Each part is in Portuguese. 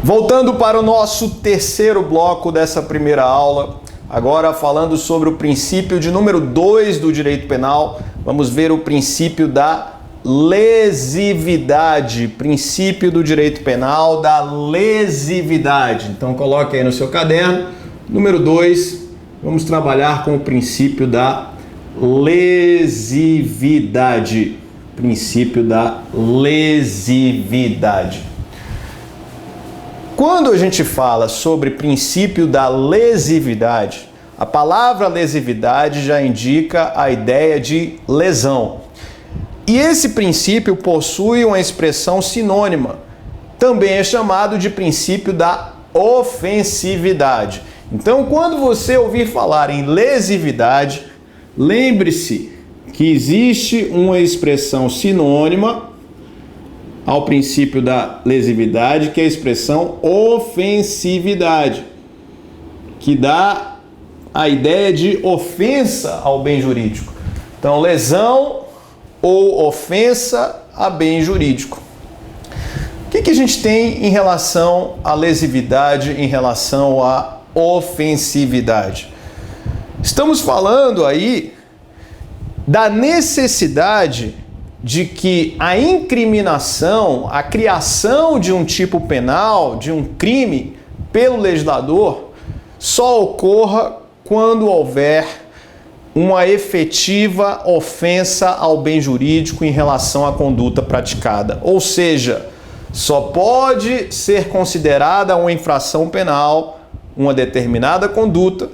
Voltando para o nosso terceiro bloco dessa primeira aula, agora falando sobre o princípio de número 2 do direito penal, vamos ver o princípio da lesividade, princípio do direito penal da lesividade. Então coloque aí no seu caderno, número 2, vamos trabalhar com o princípio da lesividade, princípio da lesividade. Quando a gente fala sobre princípio da lesividade, a palavra lesividade já indica a ideia de lesão. E esse princípio possui uma expressão sinônima. Também é chamado de princípio da ofensividade. Então, quando você ouvir falar em lesividade, lembre-se que existe uma expressão sinônima ao princípio da lesividade, que é a expressão ofensividade, que dá a ideia de ofensa ao bem jurídico. Então, lesão ou ofensa a bem jurídico. O que a gente tem em relação à lesividade, em relação à ofensividade? Estamos falando aí da necessidade de que a incriminação, a criação de um tipo penal, de um crime pelo legislador, só ocorra quando houver uma efetiva ofensa ao bem jurídico em relação à conduta praticada. Ou seja, só pode ser considerada uma infração penal uma determinada conduta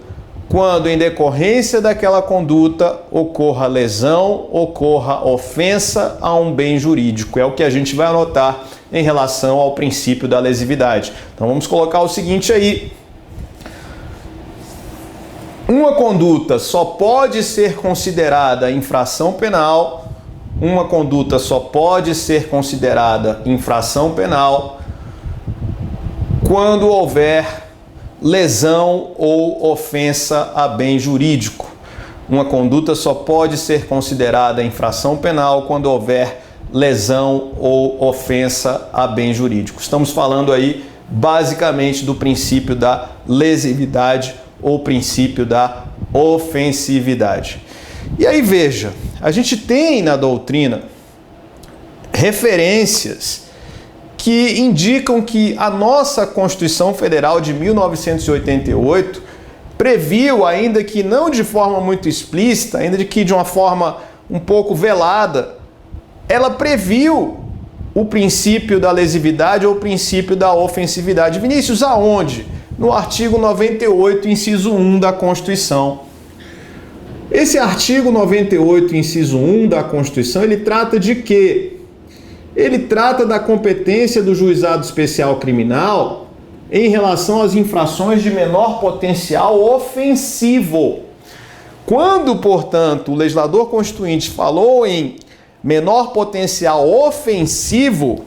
quando, em decorrência daquela conduta, ocorra lesão, ocorra ofensa a um bem jurídico. É o que a gente vai anotar em relação ao princípio da lesividade. Então vamos colocar o seguinte aí. Uma conduta só pode ser considerada infração penal, uma conduta só pode ser considerada infração penal quando houver lesão ou ofensa a bem jurídico. Uma conduta só pode ser considerada infração penal quando houver lesão ou ofensa a bem jurídico. Estamos falando aí basicamente do princípio da lesividade ou princípio da ofensividade. E aí veja, a gente tem na doutrina referências que indicam que a nossa Constituição Federal de 1988 previu, ainda que não de forma muito explícita, ainda que de uma forma um pouco velada, ela previu o princípio da lesividade ou o princípio da ofensividade. Vinícius, aonde? No artigo 98, inciso 1 da Constituição. Esse artigo 98, inciso 1 da Constituição, ele trata de quê? Ele trata da competência do Juizado Especial Criminal em relação às infrações de menor potencial ofensivo. Quando, portanto, o legislador constituinte falou em menor potencial ofensivo,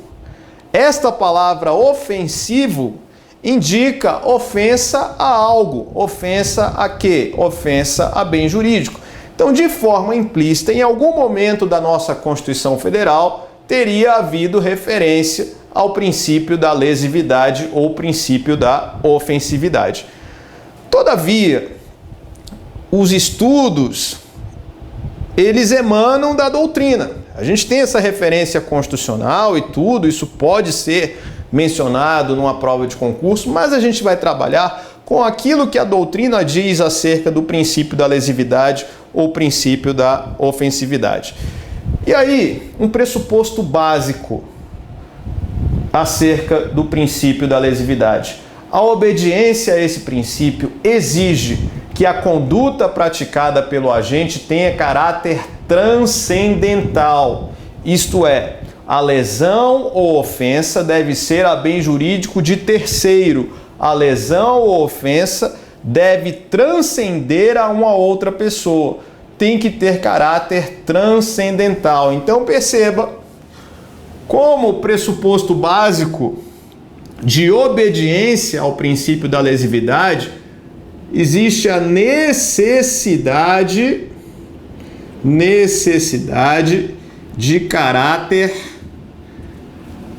esta palavra ofensivo indica ofensa a algo. Ofensa a quê? Ofensa a bem jurídico. Então, de forma implícita, em algum momento da nossa Constituição Federal, teria havido referência ao princípio da lesividade ou princípio da ofensividade. Todavia, os estudos, eles emanam da doutrina. A gente tem essa referência constitucional e tudo, isso pode ser mencionado numa prova de concurso, mas a gente vai trabalhar com aquilo que a doutrina diz acerca do princípio da lesividade ou princípio da ofensividade. E aí, um pressuposto básico acerca do princípio da lesividade. A obediência a esse princípio exige que a conduta praticada pelo agente tenha caráter transcendental, isto é, a lesão ou ofensa deve ser a bem jurídico de terceiro. A lesão ou ofensa deve transcender a uma outra pessoa. Tem que ter caráter transcendental. Então perceba, como pressuposto básico de obediência ao princípio da lesividade, existe a necessidade de caráter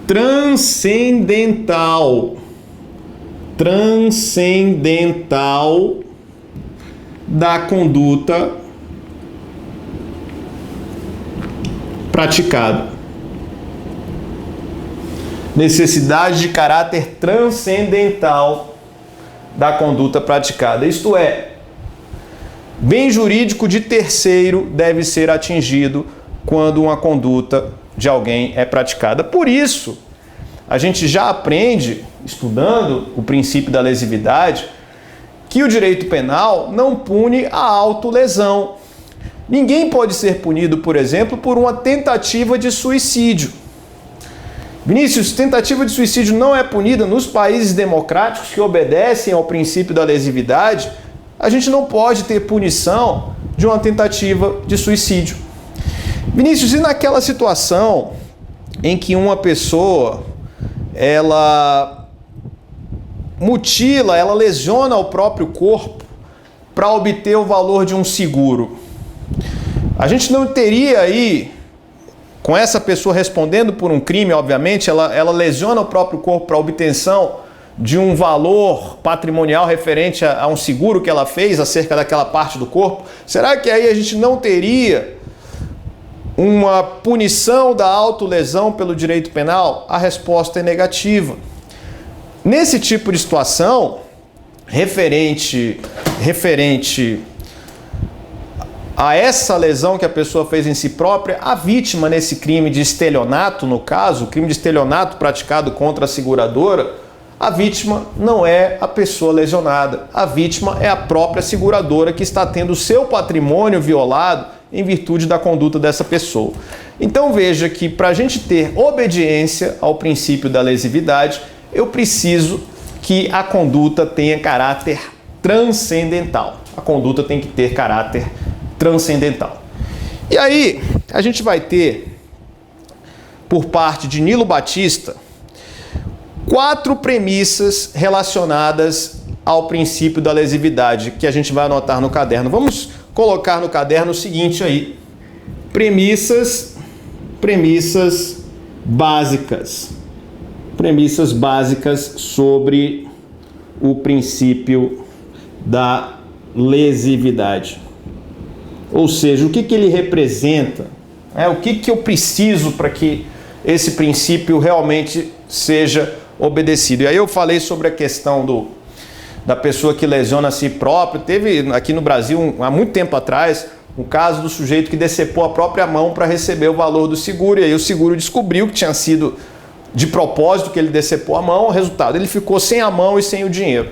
transcendental. transcendental da conduta praticada. Necessidade de caráter transcendental da conduta praticada. Isto é, bem jurídico de terceiro deve ser atingido quando uma conduta de alguém é praticada. Por isso, a gente já aprende, estudando o princípio da lesividade, que o direito penal não pune a autolesão. Ninguém pode ser punido, por exemplo, por uma tentativa de suicídio. Vinícius, tentativa de suicídio não é punida nos países democráticos que obedecem ao princípio da lesividade. A gente não pode ter punição de uma tentativa de suicídio. Vinícius, e naquela situação em que uma pessoa, ela mutila, ela lesiona o próprio corpo para obter o valor de um seguro? A gente não teria aí, com essa pessoa respondendo por um crime, obviamente, ela lesiona o próprio corpo para obtenção de um valor patrimonial referente a um seguro que ela fez acerca daquela parte do corpo? Será que aí a gente não teria uma punição da autolesão pelo direito penal? A resposta é negativa. Nesse tipo de situação, referente a essa lesão que a pessoa fez em si própria, a vítima nesse crime de estelionato, no caso, o crime de estelionato praticado contra a seguradora, a vítima não é a pessoa lesionada. A vítima é a própria seguradora que está tendo o seu patrimônio violado em virtude da conduta dessa pessoa. Então veja que para a gente ter obediência ao princípio da lesividade, eu preciso que a conduta tenha caráter transcendental. A conduta tem que ter caráter transcendental. E aí, a gente vai ter, por parte de Nilo Batista, 4 premissas relacionadas ao princípio da lesividade, que a gente vai anotar no caderno. Vamos colocar no caderno o seguinte aí: premissas básicas. Premissas básicas sobre o princípio da lesividade. Ou seja, o que ele representa, o que eu preciso para que esse princípio realmente seja obedecido. E aí eu falei sobre a questão da pessoa que lesiona a si próprio. Teve aqui no Brasil, há muito tempo atrás, um caso do sujeito que decepou a própria mão para receber o valor do seguro, e aí o seguro descobriu que tinha sido de propósito que ele decepou a mão. O resultado, ele ficou sem a mão e sem o dinheiro.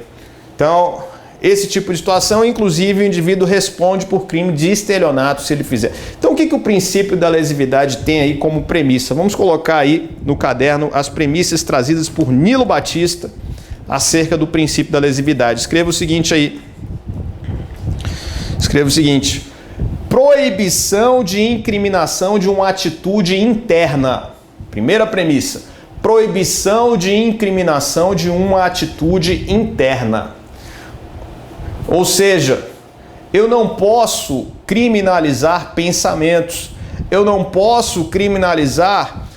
Então, esse tipo de situação, inclusive, o indivíduo responde por crime de estelionato se ele fizer. Então, o que o princípio da lesividade tem aí como premissa? Vamos colocar aí no caderno as premissas trazidas por Nilo Batista acerca do princípio da lesividade. Escreva o seguinte aí. Escreva o seguinte: proibição de incriminação de uma atitude interna. Primeira premissa: proibição de incriminação de uma atitude interna. Ou seja, eu não posso criminalizar pensamentos, eu não posso criminalizar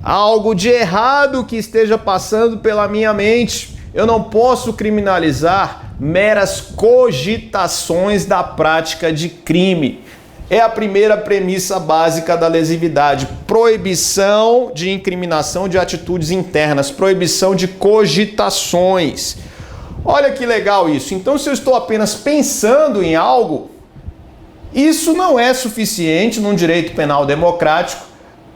algo de errado que esteja passando pela minha mente, eu não posso criminalizar meras cogitações da prática de crime. É a primeira premissa básica da lesividade: proibição de incriminação de atitudes internas, proibição de cogitações. Olha que legal isso. Então, se eu estou apenas pensando em algo, isso não é suficiente num direito penal democrático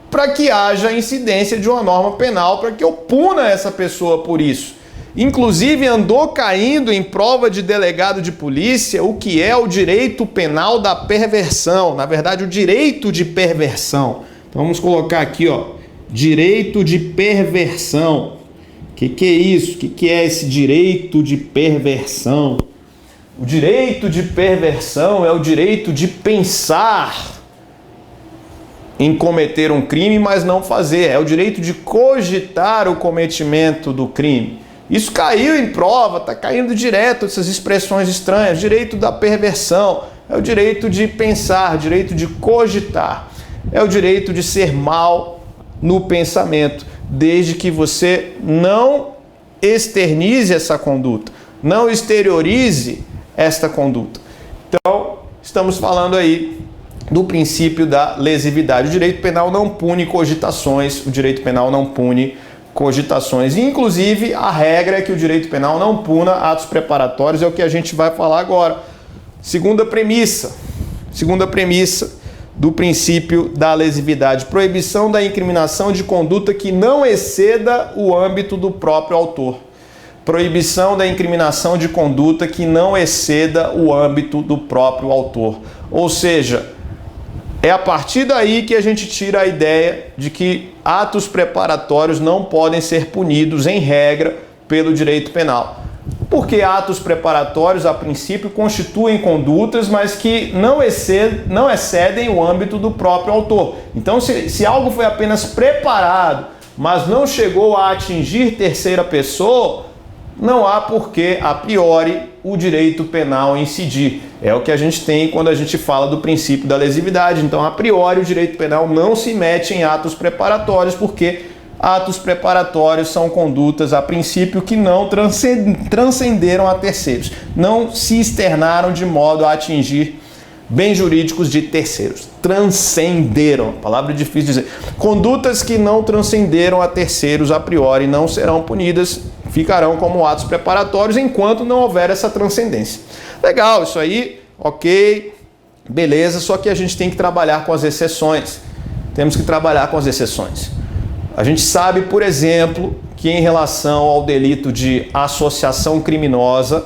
para que haja incidência de uma norma penal, para que eu puna essa pessoa por isso. Inclusive, andou caindo em prova de delegado de polícia o que é o direito penal da perversão. Na verdade, o direito de perversão. Então, vamos colocar aqui, direito de perversão. O que é isso? O que é esse direito de perversão? O direito de perversão é o direito de pensar em cometer um crime, mas não fazer. É o direito de cogitar o cometimento do crime. Isso caiu em prova, está caindo direto essas expressões estranhas. Direito da perversão é o direito de pensar, direito de cogitar. É o direito de ser mal no pensamento, desde que você não externize essa conduta, não exteriorize esta conduta. Então, estamos falando aí do princípio da lesividade. O direito penal não pune cogitações, o direito penal não pune cogitações. E, inclusive, a regra é que o direito penal não puna atos preparatórios, é o que a gente vai falar agora. Segunda premissa do princípio da lesividade: proibição da incriminação de conduta que não exceda o âmbito do próprio autor. Proibição da incriminação de conduta que não exceda o âmbito do próprio autor. Ou seja, é a partir daí que a gente tira a ideia de que atos preparatórios não podem ser punidos, em regra, pelo direito penal. Porque atos preparatórios, a princípio, constituem condutas, mas que não excedem o âmbito do próprio autor. Então, se algo foi apenas preparado, mas não chegou a atingir terceira pessoa, não há por que, a priori, o direito penal incidir. É o que a gente tem quando a gente fala do princípio da lesividade. Então, a priori, o direito penal não se mete em atos preparatórios, porque atos preparatórios são condutas, a princípio, que não transcenderam a terceiros, não se externaram de modo a atingir bens jurídicos de terceiros. Transcenderam, palavra difícil de dizer. Condutas que não transcenderam a terceiros, a priori, não serão punidas, ficarão como atos preparatórios enquanto não houver essa transcendência. Legal, isso aí, ok, beleza, só que a gente tem que trabalhar com as exceções. Temos que trabalhar com as exceções. A gente sabe, por exemplo, que em relação ao delito de associação criminosa,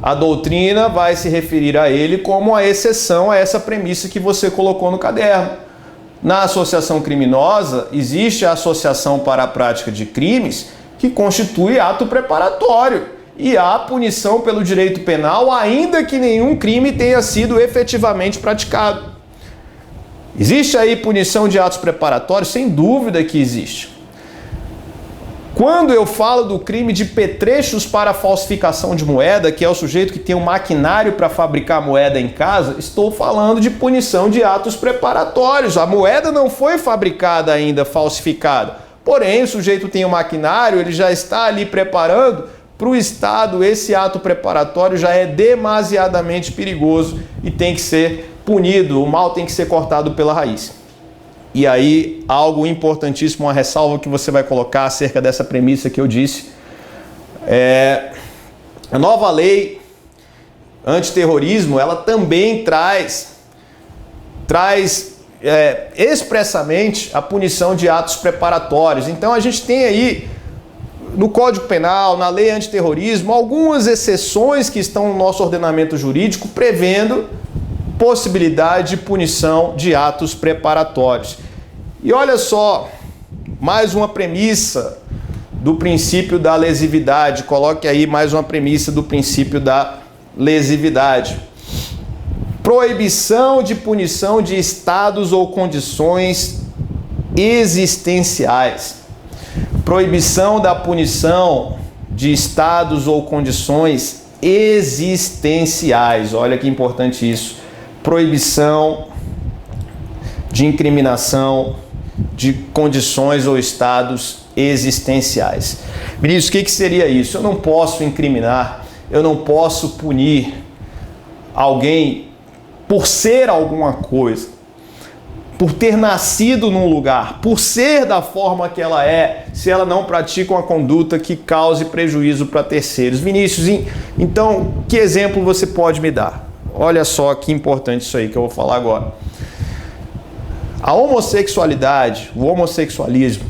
a doutrina vai se referir a ele como a exceção a essa premissa que você colocou no caderno. Na associação criminosa, existe a associação para a prática de crimes que constitui ato preparatório e há punição pelo direito penal, ainda que nenhum crime tenha sido efetivamente praticado. Existe aí punição de atos preparatórios? Sem dúvida que existe. Quando eu falo do crime de petrechos para falsificação de moeda, que é o sujeito que tem um maquinário para fabricar moeda em casa, estou falando de punição de atos preparatórios. A moeda não foi fabricada ainda, falsificada. Porém, o sujeito tem um maquinário, ele já está ali preparando. Para o Estado, esse ato preparatório já é demasiadamente perigoso e tem que ser punido, o mal tem que ser cortado pela raiz. E aí, algo importantíssimo, uma ressalva que você vai colocar acerca dessa premissa que eu disse. A nova lei antiterrorismo, ela também traz expressamente a punição de atos preparatórios. Então, a gente tem aí, no Código Penal, na lei antiterrorismo, algumas exceções que estão no nosso ordenamento jurídico prevendo possibilidade de punição de atos preparatórios. E olha só, mais uma premissa do princípio da lesividade. Coloque aí mais uma premissa do princípio da lesividade. Proibição de punição de estados ou condições existenciais. Proibição da punição de estados ou condições existenciais. Olha que importante isso. Proibição de incriminação de condições ou estados existenciais. Ministro, o que seria isso? Eu não posso incriminar, eu não posso punir alguém por ser alguma coisa, por ter nascido num lugar, por ser da forma que ela é, se ela não pratica uma conduta que cause prejuízo para terceiros. Vinícius, então, que exemplo você pode me dar? Olha só que importante isso aí que eu vou falar agora. A homossexualidade, o homossexualismo,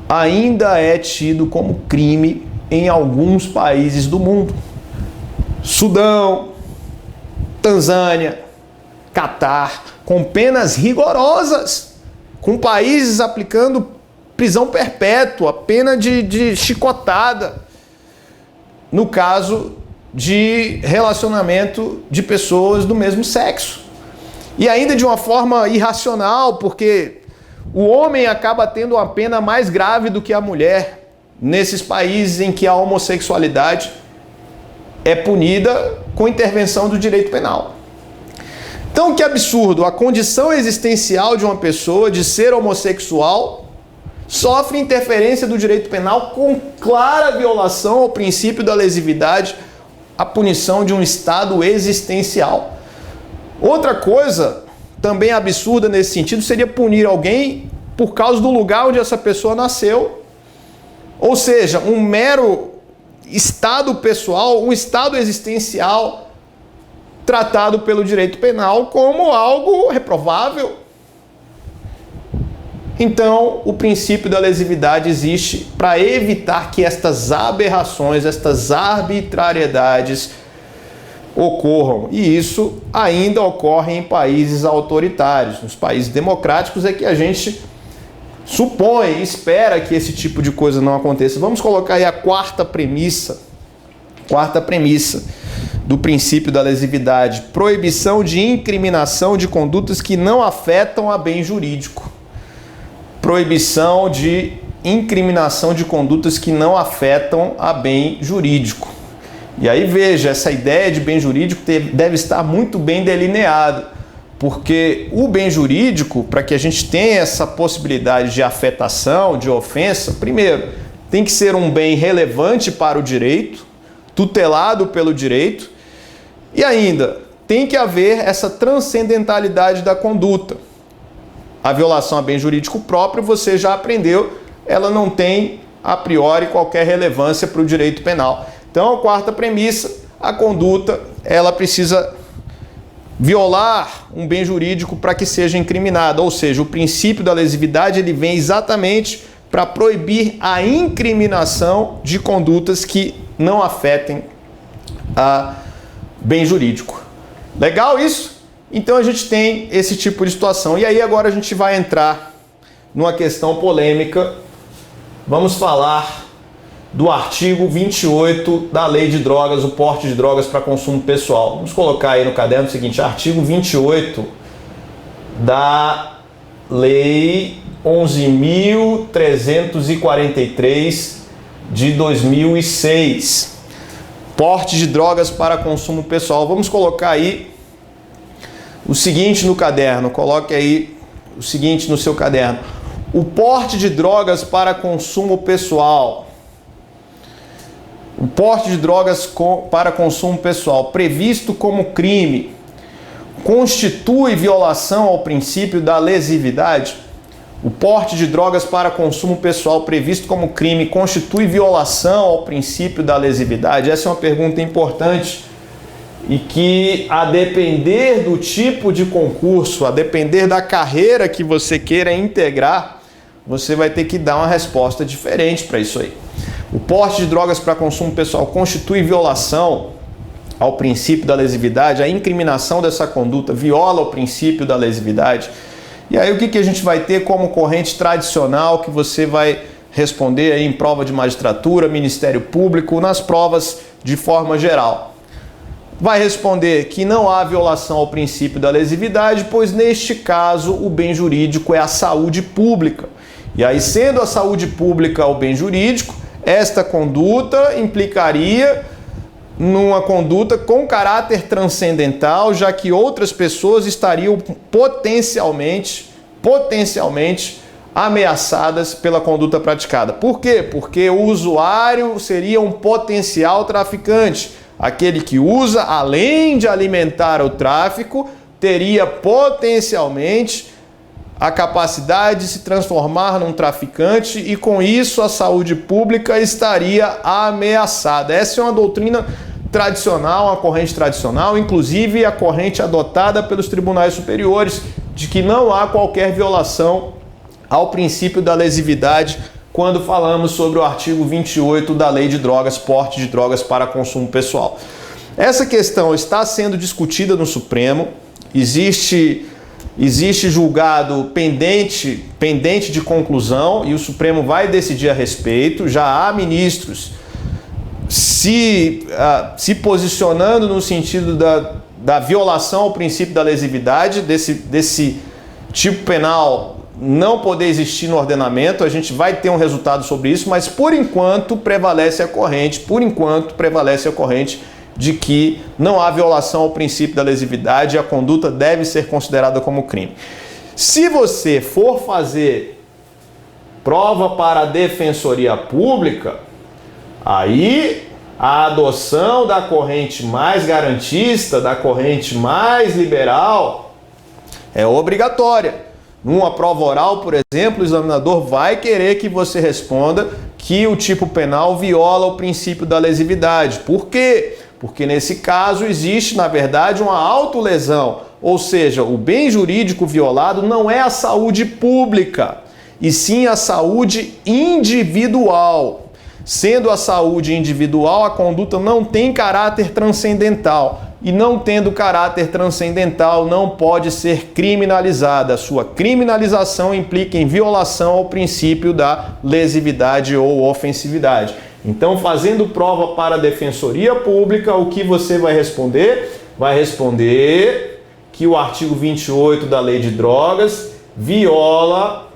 ainda é tido como crime em alguns países do mundo. Sudão, Tanzânia, Catar, com penas rigorosas, com países aplicando prisão perpétua, pena de chicotada, no caso de relacionamento de pessoas do mesmo sexo. E ainda de uma forma irracional, porque o homem acaba tendo uma pena mais grave do que a mulher, nesses países em que a homossexualidade é punida com intervenção do direito penal. Então, que absurdo, a condição existencial de uma pessoa de ser homossexual sofre interferência do direito penal com clara violação ao princípio da lesividade, a punição de um estado existencial. Outra coisa também absurda nesse sentido seria punir alguém por causa do lugar onde essa pessoa nasceu. Ou seja, um mero estado pessoal, um estado existencial tratado pelo direito penal como algo reprovável. Então, o princípio da lesividade existe para evitar que estas aberrações, estas arbitrariedades ocorram. E isso ainda ocorre em países autoritários. Nos países democráticos é que a gente supõe, espera que esse tipo de coisa não aconteça. Vamos colocar aí a quarta premissa do princípio da lesividade: proibição de incriminação de condutas que não afetam a bem jurídico. Proibição de incriminação de condutas que não afetam a bem jurídico. E aí veja, essa ideia de bem jurídico deve estar muito bem delineada, porque o bem jurídico, para que a gente tenha essa possibilidade de afetação, de ofensa, primeiro, tem que ser um bem relevante para o direito, tutelado pelo direito, e ainda tem que haver essa transcendentalidade da conduta. A violação a bem jurídico próprio, você já aprendeu, ela não tem a priori qualquer relevância para o direito penal. Então, a quarta premissa, a conduta, ela precisa violar um bem jurídico para que seja incriminada, ou seja, o princípio da lesividade ele vem exatamente para proibir a incriminação de condutas que não afetem a bem jurídico. Legal isso? Então a gente tem esse tipo de situação. E aí agora a gente vai entrar numa questão polêmica. Vamos falar do artigo 28 da Lei de Drogas, o porte de drogas para consumo pessoal. Vamos colocar aí no caderno o seguinte: artigo 28 da Lei 11.343 de 2006. Porte de drogas para consumo pessoal. Vamos colocar aí o seguinte no caderno, coloque aí o seguinte no seu caderno: o porte de drogas para consumo pessoal. O porte de drogas para consumo pessoal, previsto como crime, constitui violação ao princípio da lesividade? O porte de drogas para consumo pessoal, previsto como crime, constitui violação ao princípio da lesividade? Essa é uma pergunta importante e que, a depender do tipo de concurso, a depender da carreira que você queira integrar, você vai ter que dar uma resposta diferente para isso aí. O porte de drogas para consumo pessoal constitui violação ao princípio da lesividade? A incriminação dessa conduta viola o princípio da lesividade? E aí o que a gente vai ter como corrente tradicional que você vai responder aí em prova de magistratura, Ministério Público, nas provas de forma geral? Vai responder que não há violação ao princípio da lesividade, pois neste caso o bem jurídico é a saúde pública. E aí, sendo a saúde pública o bem jurídico, esta conduta implicaria numa conduta com caráter transcendental, já que outras pessoas estariam potencialmente ameaçadas pela conduta praticada. Por quê? Porque o usuário seria um potencial traficante. Aquele que usa, além de alimentar o tráfico, teria potencialmente a capacidade de se transformar num traficante e, com isso, a saúde pública estaria ameaçada. Essa é uma doutrina tradicional, uma corrente tradicional, inclusive a corrente adotada pelos tribunais superiores, de que não há qualquer violação ao princípio da lesividade quando falamos sobre o artigo 28 da Lei de Drogas, porte de drogas para consumo pessoal. Essa questão está sendo discutida no Supremo, existe julgado pendente de conclusão e o Supremo vai decidir a respeito. Já há ministros se posicionando no sentido da violação ao princípio da lesividade, desse tipo penal não poder existir no ordenamento. A gente vai ter um resultado sobre isso, mas por enquanto prevalece a corrente de que não há violação ao princípio da lesividade e a conduta deve ser considerada como crime. Se você for fazer prova para a defensoria pública, aí a adoção da corrente mais garantista, da corrente mais liberal, é obrigatória. Numa prova oral, por exemplo, o examinador vai querer que você responda que o tipo penal viola o princípio da lesividade. Por quê? Porque nesse caso existe, na verdade, uma autolesão, ou seja, o bem jurídico violado não é a saúde pública, e sim a saúde individual. Sendo a saúde individual, a conduta não tem caráter transcendental. E não tendo caráter transcendental, não pode ser criminalizada. A sua criminalização implica em violação ao princípio da lesividade ou ofensividade. Então, fazendo prova para a defensoria pública, o que você vai responder? Vai responder que o artigo 28 da Lei de Drogas viola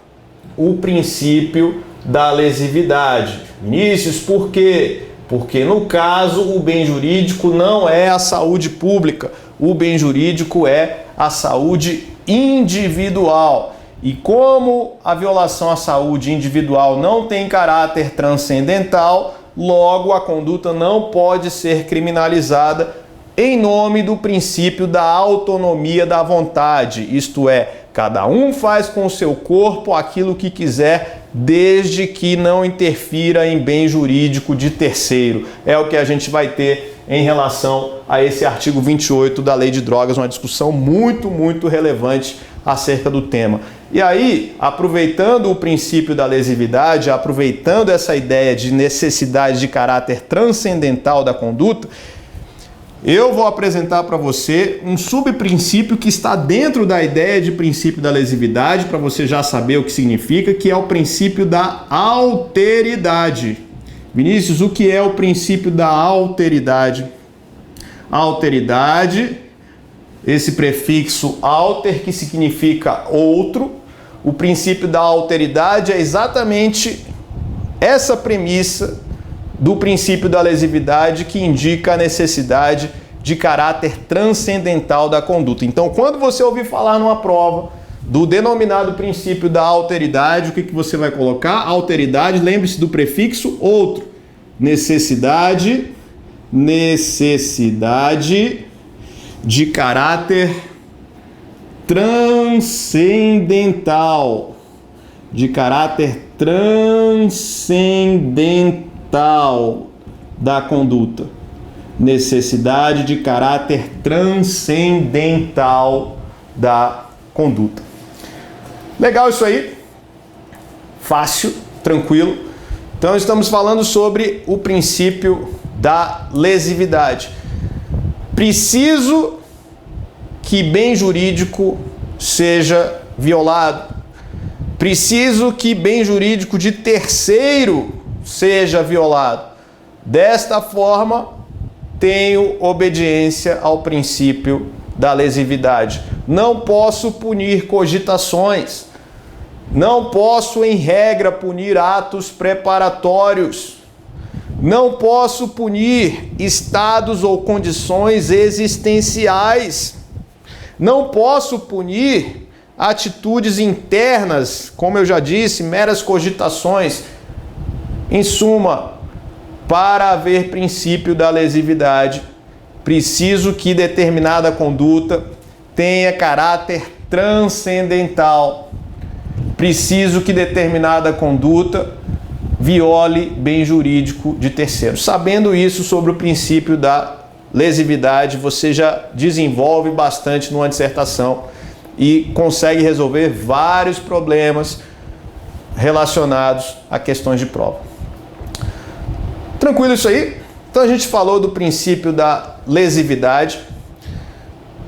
o princípio da lesividade. Vinícius, por quê? Porque no caso o bem jurídico não é a saúde pública, o bem jurídico é a saúde individual. E como a violação à saúde individual não tem caráter transcendental, logo a conduta não pode ser criminalizada em nome do princípio da autonomia da vontade, isto é, cada um faz com o seu corpo aquilo que quiser, desde que não interfira em bem jurídico de terceiro. É o que a gente vai ter em relação a esse artigo 28 da Lei de Drogas, uma discussão muito relevante acerca do tema. E aí, aproveitando o princípio da lesividade, aproveitando essa ideia de necessidade de caráter transcendental da conduta, eu vou apresentar para você um subprincípio que está dentro da ideia de princípio da lesividade, para você já saber o que significa, que é o princípio da alteridade. Vinícius, o que é o princípio da alteridade? Alteridade, esse prefixo alter, que significa outro. O princípio da alteridade é exatamente essa premissa do princípio da lesividade, que indica a necessidade de caráter transcendental da conduta. Então, quando você ouvir falar numa prova do denominado princípio da alteridade, o que você vai colocar? Alteridade, lembre-se do prefixo outro. Necessidade de caráter transcendental. De caráter transcendental da conduta. Necessidade de caráter transcendental da conduta. Legal isso aí? Fácil, tranquilo. Então estamos falando sobre o princípio da lesividade. Preciso que bem jurídico seja violado. Preciso que bem jurídico de terceiro seja violado. Desta forma, tenho obediência ao princípio da lesividade. Não posso punir cogitações. Não posso, em regra, punir atos preparatórios. Não posso punir estados ou condições existenciais. Não posso punir atitudes internas, como eu já disse, meras cogitações. Em suma, para haver princípio da lesividade, preciso que determinada conduta tenha caráter transcendental. Preciso que determinada conduta viole bem jurídico de terceiros. Sabendo isso sobre o princípio da lesividade, você já desenvolve bastante numa dissertação e consegue resolver vários problemas relacionados a questões de prova. Tranquilo isso aí? Então a gente falou do princípio da lesividade,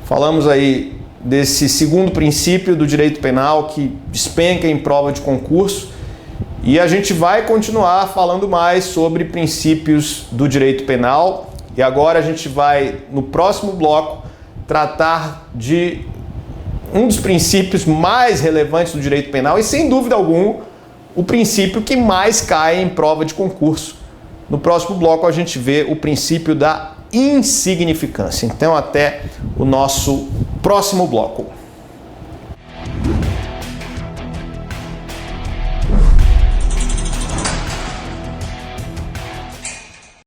falamos aí desse segundo princípio do direito penal que despenca em prova de concurso, e a gente vai continuar falando mais sobre princípios do direito penal, e agora a gente vai, no próximo bloco, tratar de um dos princípios mais relevantes do direito penal e, sem dúvida alguma, o princípio que mais cai em prova de concurso. No próximo bloco a gente vê o princípio da insignificância. Então até o nosso próximo bloco.